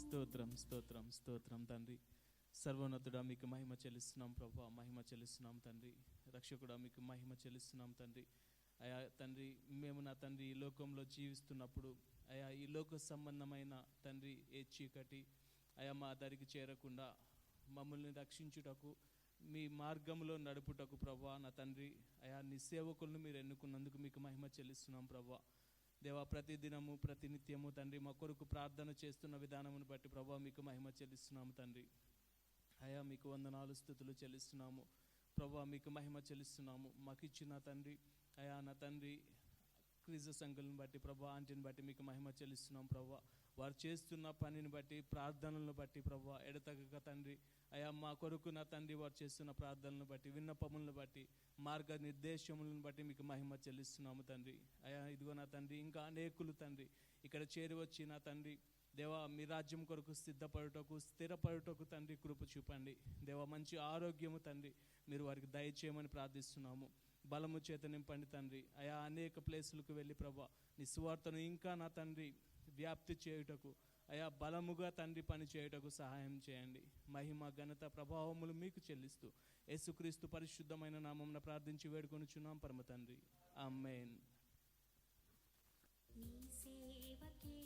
స్తోత్రం స్తోత్రం స్తోత్రం తండ్రి. సర్వోన్నతుడా మీకు మహిమ చెల్లిస్తున్నాం ప్రభా, మహిమ చెల్లిస్తున్నాం తండ్రి. రక్షకుడా మీకు మహిమ చెల్లిస్తున్నాం తండ్రి. అయా తండ్రి, మేము నా తండ్రి ఈ లోకంలో జీవిస్తున్నప్పుడు అయా ఈ లోక సంబంధమైన తండ్రి ఏ చీకటి అయా మా దరికి చేరకుండా మమ్మల్ని రక్షించుటకు మీ మార్గంలో నడుపుటకు ప్రభా నా తండ్రి అయా నీ సేవకులను మీరు ఎన్నుకున్నందుకు మీకు మహిమ చెల్లిస్తున్నాం ప్రభా. దేవా, ప్రతి దినము ప్రతి నిత్యము తండ్రి మా కొరకు ప్రార్థన చేస్తున్న విధానమును బట్టి ప్రభా మీకు మహిమ చెల్లిస్తున్నాము తండ్రి. అయా మీకు వందనాలు స్తుతులు చెల్లిస్తున్నాము ప్రభా, మీకు మహిమ చెల్లిస్తున్నాము. మాకు ఇచ్చిన తండ్రి అయా నా తండ్రి క్రీజ సంఘాలను బట్టి ప్రభా, ఆంటీని బట్టి మీకు మహిమ చెల్లిస్తున్నాం ప్రభా. వారు చేస్తున్న పనిని బట్టి ప్రార్థనలను బట్టి ప్రభా ఎడతగక తండ్రి అయా మా కొరకు నా తండ్రి వారు చేస్తున్న ప్రార్థనలను బట్టి విన్నపములను బట్టి మార్గ నిర్దేశములను బట్టి మీకు మహిమ చెల్లిస్తున్నాము తండ్రి. అయా ఇదిగో నా తండ్రి ఇంకా అనేకులు తండ్రి ఇక్కడ చేరి వచ్చి నా తండ్రి దేవా మీ రాజ్యం కొరకు సిద్ధపడుటకు స్థిరపడుటకు తండ్రి కృప చూపండి దేవా. మంచి ఆరోగ్యము తండ్రి మీరు వారికి దయచేయమని ప్రార్థిస్తున్నాము. బలము చేత నింపండి తండ్రి. అయా అనేక ప్లేసులకు వెళ్ళి ప్రభా నీ సువార్తను ఇంకా నా తండ్రి వ్యాప్తి చేయుటకు అయా బలముగా తండ్రి పని చేయుటకు సహాయం చేయండి. మహిమ ఘనత ప్రభావములు మీకు చెల్లిస్తూ యేసుక్రీస్తు పరిశుద్ధమైన నామమున ప్రార్థించి వేడుకొనుచున్నాం పరమ తండ్రి. ఆమేన్. నీ సేవకే